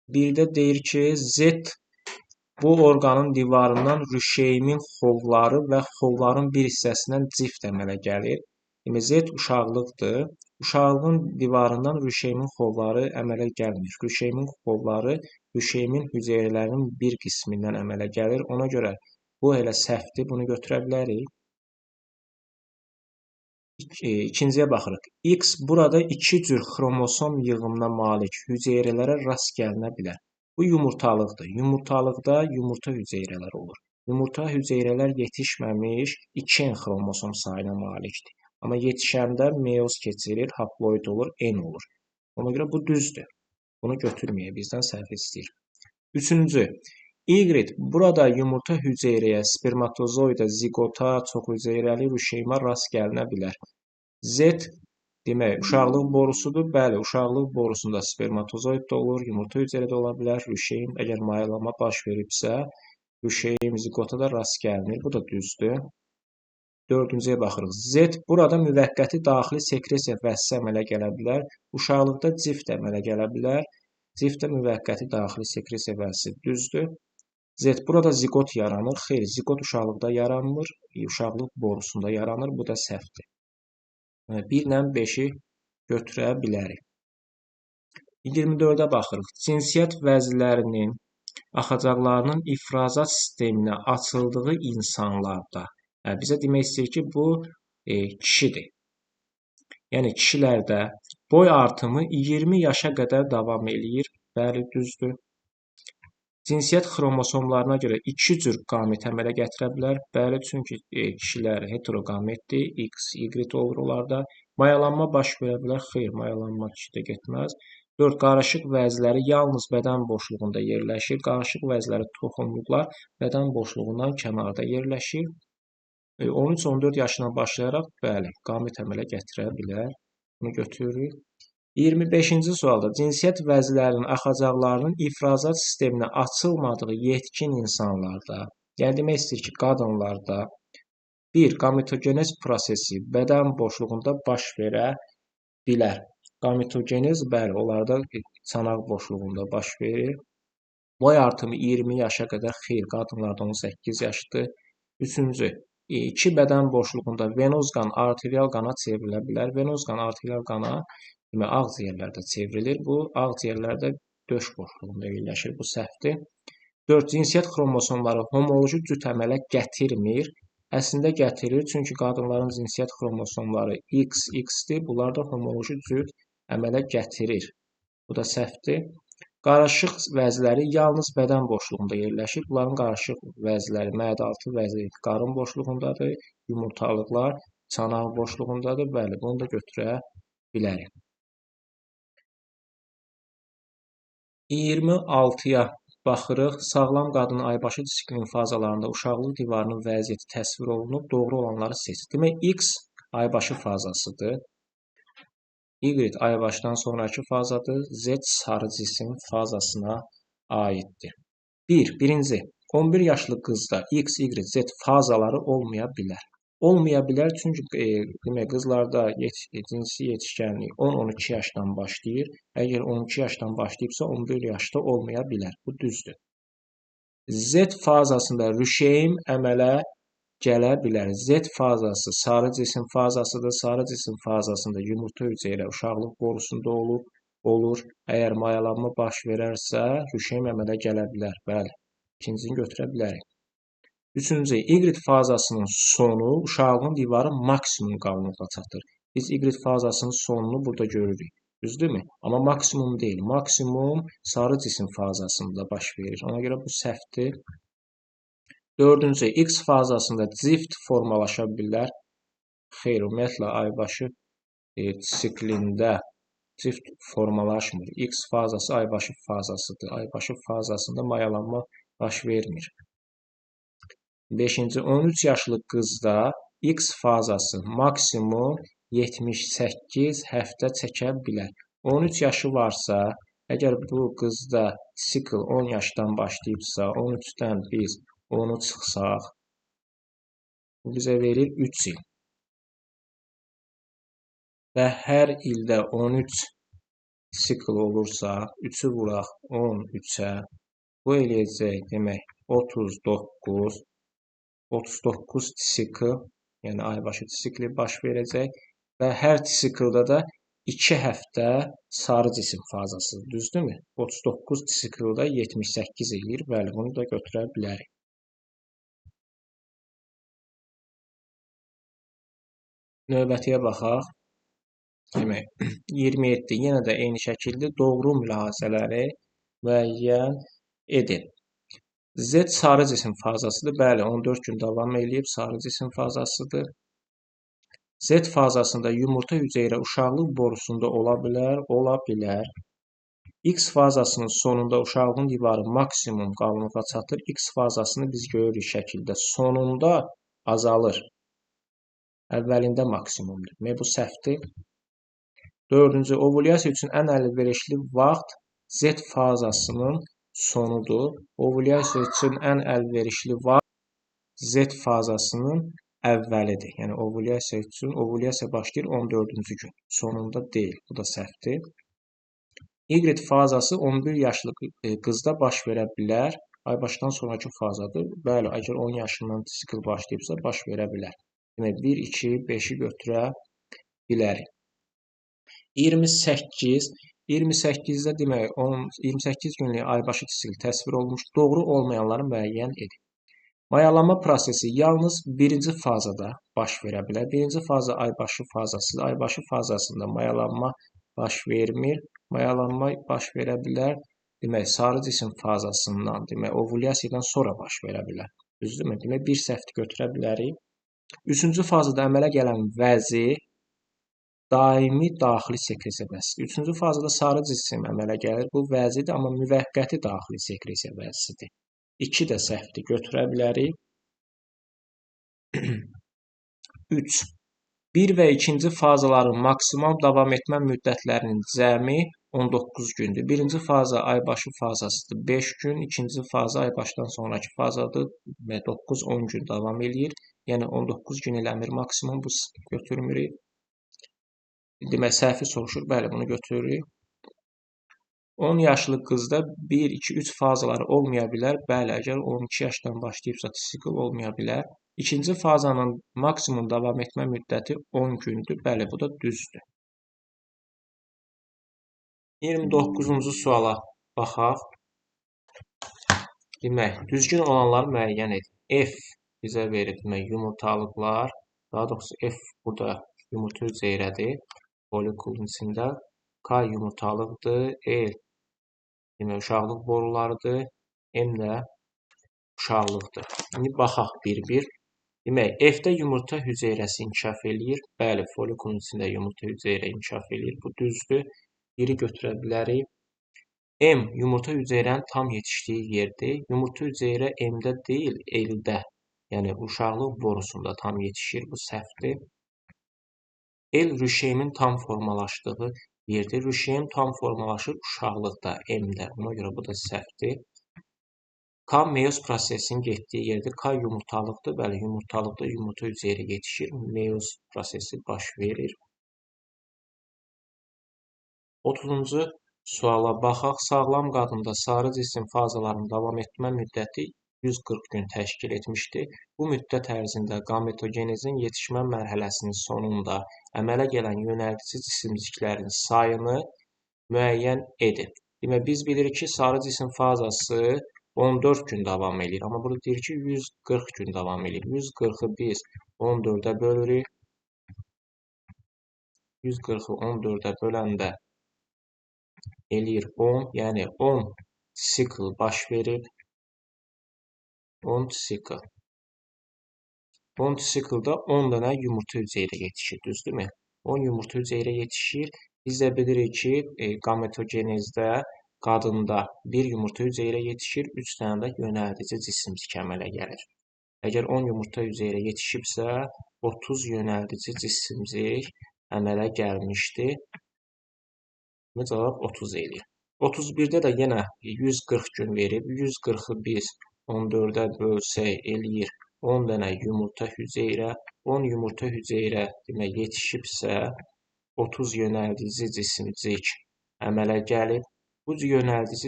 Bir də deyir ki, Z bu orqanın divarından rüşeyimin xovları və xovların bir hissəsindən cift əmələ gəlir. Z uşaqlıqdır. Uşaqlığın divarından rüşeyimin xovları əmələ gəlmir. Rüşeyimin xovları rüşeyimin hüceyrələrinin bir qismindən əmələ gəlir. Ona görə bu elə səhvdir. Bunu götürə bilərik. İkinciyə baxırıq. X burada iki cür xromosom yığımına malik hüceyrələrə rast gəlinə bilər. Bu yumurtalıqdır. Yumurtalıqda yumurta hüceyrələri olur. Yumurta hüceyrələr yetişməmiş 2N xromosom sayına malikdir. Amma yetişəndə meyoz keçirir, haploid olur, N olur. Ona görə bu düzdür. Bunu götürməyək, bizdən səhv istəyir. Üçüncü. Y burada yumurta hüceyrəyə, spermatozoida, zigota, çoxhüceyrəli rüşeyma rast gəlinə bilər. Z demək, uşaqlıq borusudur. Bəli, uşaqlıq borusunda spermatozoid da olur, yumurta hüceyrə də ola bilər. Rüşeym əgər mayalanma baş veribsə, rüşeym zigota da rast gəlinir. Bu da düzdür. Dördüncüyə baxırıq. Z burada müvəqqəti daxili sekresiya vəssi əmələ gələ bilər. Uşaqlıqda cift əmələ gələ bilər. Cift də müvəqqəti daxili sekresiya vəssi düzdür. Z burada zigot yaranır. Xeyr, zigot uşaqlıqda yaranmır. Uşaqlıq borusunda yaranır. Bu da səhvdir. 1 ilə 5-i götürə bilərik. 24-ə baxırıq. Cinsiyyət vəzlərinin axacaqlarının ifrazat sisteminə açıldığı insanlarda. Bizə demək istəyir ki, bu kişidir. Yəni, kişilərdə boy artımı 20 yaşa qədər davam eləyir. Bəli, düzdür. Cinsiyyət xromosomlarına görə iki cür qamet əmələ gətirə bilər. Bəli, çünki kişilər heteroqametdir, X, Y olur onlarda. Mayalanma baş verə bilər. Xeyr, mayalanma kişidə getməz. 4. Qarışıq vəzləri yalnız bədən boşluğunda yerləşir. Qarışıq vəzləri toxumluqlar bədən boşluğundan kənarda yerləşir. 13-14 yaşından başlayaraq, bəli, qamət əmələ gətirə bilər. Bunu götürürük. 25-ci sualda cinsiyyət vəzlərinin axacaqlarının ifrazat sisteminə açılmadığı yetkin insanlarda, yəni demək istəyir ki, qadınlarda 1. Qametogenez prosesi bədən boşluğunda baş verə bilər. Qametogenez, bəli, onlarda çanaq boşluğunda baş verir. Boy artımı 20 yaşa qədər, xeyr, qadınlarda 18 yaşdır. Üçüncü, 2 bədən boşluğunda venoz qan arterial qana çevrilə bilər. Venoz qan arterial qana ağciyərlərdə çevrilir. Bu, ağciyərlərdə döş boşluğunda yerləşir. Bu səhvdir. 4. Cinsiyyət xromosomları homoloji cüt əmələ gətirmir. Əslində gətirir, çünki qadınların cinsiyyət xromosomları X, X-dir. Bunlar da homoloji cüt əmələ gətirir. Bu da səhvdir. Qarışıq vəzləri yalnız bədən boşluğunda yerləşir. Bunların qarışıq vəzləri, məədaltı vəzi qarın boşluğundadır. Yumurtalıqlar çanaq boşluğundadır. Bəli, bunu da götürə bilərik. 26-ya baxırıq. Sağlam qadın aybaşı siklinin fazalarında uşaqlıq divarının vəziyyəti təsvir olunub. Doğru olanları seç. Demək, X aybaşı fazasıdır. Y aybaşdan sonraki fazadır. Z sarı cisim fazasına aiddir. 1. 11 yaşlı qızda X, Y, Z fazaları olmaya bilər. Olmaya bilər, çünki demək, qızlarda cinsi yetişkənlik 10-12 yaşdan başlayır. Əgər 12 yaşdan başlayıbsa, 11 yaşda olmaya bilər. Bu düzdür. Z fazasında rüşeym əmələ gələ bilər. Z fazası sarı cisim fazasıdır. Sarı cisim fazasında yumurta hüceyrə uşaqlıq borusunda olur. Əgər mayalanma baş verərsə, rüşeym əmələ gələ bilər. Bəli, ikincini götürə bilərik. Üçüncü, Y fazasının sonu uşaqlığın divarı maksimum qalınlıqda çatır. Biz Y fazasının sonunu burada görürük. Düzdürmü? Amma maksimum deyil. Maksimum sarı cisim fazasında baş verir. Ona görə bu səhvdir. Dördüncü, X fazasında cift formalaşa bilər. Xeyr, ümumiyyətlə aybaşı siklində cift formalaşmır. X fazası aybaşı fazasıdır. Aybaşı fazasında mayalanma baş vermir. 5. 13 yaşlı qızda X fazası maksimum 78 həftə çəkə bilər. 13 yaşı varsa, əgər bu qızda sikl 10 yaşdan başlayıbsa, 13-dən biz 10-u çıxsaq, bu bizə verir 3 il. Və hər ildə 13 sikl olursa, 3-ü vuraq 13-ə, bu eləyəcək demək 39 sikl, yəni aybaşı sikli baş verəcək və hər siklda da 2 həftə sarı cisim fazası, düzdürmü? 39 siklda 78 eləyir. Bəli, bunu da götürə bilərik. Növbətiyə baxaq. Demək, 27 yenə də eyni şəkildə doğru mülahizələri müəyyən edin. Z sarı cisim fazasıdır. Bəli, 14 gün davam eləyib sarı cisim fazasıdır. Z fazasında yumurta hüceyrə uşaqlıq borusunda ola bilər, ola bilər. X fazasının sonunda uşaqlığın divarı maksimum qalınlığa çatır. X fazasını biz görürük şəkildə sonunda azalır. Əvvəlində maksimumdur. Demək, bu səhvdir. Dördüncü, ovulyasiya üçün ən əlverişli vaxt Z fazasının sonudur. Ovulyasiya üçün ən əlverişli vaxt Z fazasının əvvəlidir. Yəni, ovulyasiya üçün ovulyasiya başlayır 14-cü gün. Sonunda deyil. Bu da səhvdir. Y fazası 11 yaşlı qızda baş verə bilər. Aybaşdan sonraki fazadır. Bəli, əgər 10 yaşından sikl başlayıbsa, baş verə bilər. Demək, 1, 2, 5-i götürə bilərik. 28-də demək, 28 günlük aybaşı sikl təsvir olunmuş, doğru olmayanları müəyyən edin. Mayalanma prosesi yalnız birinci fazada baş verə bilər. Birinci faza aybaşı fazasıdır. Aybaşı fazasında mayalanma baş vermir. Mayalanma baş verə bilər. Demək, sarı cisim fazasından, demək, ovulyasiyadan sonra baş verə bilər. Düzdürmü? Demək, bir səhvdir götürə bilərik. Üçüncü fazada əmələ gələn vəzi daimi daxili sekresiya vəzisidir. Üçüncü fazada sarı cisim əmələ gəlir. Bu vəzidir, amma müvəqqəti daxili sekresiya vəzisidir. 2 də səhvdir götürə bilərik. 3. 1 və 2-ci fazaların maksimal davam etmə müddətlərinin cəmi 19 gündür. Birinci faza aybaşı fazasıdır 5 gün, ikinci faza aybaşdan sonraki fazadır və 9-10 gün davam eləyir. Yəni 19 gün eləmir maksimum, bu götürmürük. Demək, səhvi soruşur, bəli, bunu götürürük. 10 yaşlı qızda 1, 2, 3 fazaları olmaya bilər. Bəli, əgər 12 yaşdan başlayıbsa sikl olmaya bilər. İkinci fazanın maksimum davam etmə müddəti 10 gündür. Bəli, bu da düzdür. 29-cu suala baxaq. Demək, düzgün olanları müəyyən edin. F bizə verir, demək, yumurtalıqlar. Daha doğrusu F burada yumurta hüceyrədir. Folikulun içində. K yumurtalıqdır. L demək, uşaqlıq borularıdır. M də uşaqlıqdır. İndi baxaq bir-bir. Demək, F-də yumurta hüceyrəsi inkişaf eləyir. Bəli, folikulun içində yumurta hüceyrə inkişaf eləyir. Bu düzdür. Biri götürə bilərik. M yumurta hüceyrənin tam yetişdiyi yerdir. Yumurta hüceyrə M-də deyil, L-də. Yəni, uşaqlıq borusunda tam yetişir. Bu səhvdir. L rüşeyimin tam formalaşdığı yerdir. Rüşeyim tam formalaşır uşaqlıqda, M-də. Ona görə bu da səhvdir. K meyoz prosesinin getdiyi yerdir. K yumurtalıqdır. Bəli, yumurtalıqda yumurta hüceyrə yetişir. Meyoz prosesi baş verir. 30-cu suala baxaq. Sağlam qadında sarı cisim fazalarının davam etmə müddəti 140 gün təşkil etmişdir. Bu müddət ərzində gametogenezin yetişmə mərhələsinin sonunda əmələ gələn yönəldici cisimciklərin sayını müəyyən edin. Demək, biz bilirik ki, sarı cisim fazası 14 gün davam edir. Amma burada deyir ki, 140 gün davam edir. 140-ı biz 14-ə bölürük. 140-ı 14-ə böləndə eləyir 10. Yəni, 10 sikl baş verir. 10 sikl. 10 siklda 10 dənə yumurta hüceyrə yetişir, düzdürmü? 10 yumurta hüceyrə yetişir. Biz də bilirik ki, gametogenezdə qadında bir yumurta hüceyrə yetişir, 3 dənə də yönəldici cisimcik əmələ gəlir. Əgər 10 yumurta hüceyrə yetişibsə, 30 yönəldici cisimcik əmələ gəlmişdir. Cavab 30 eləyir. 31-də də yenə 140 gün verib. 140-ı biz 14-ə bölsək eləyir 10 dənə yumurta hüceyrə. 10 yumurta hüceyrə demək yetişibsə 30 yönəldici cisimcik əmələ gəlir. Bu yönəldici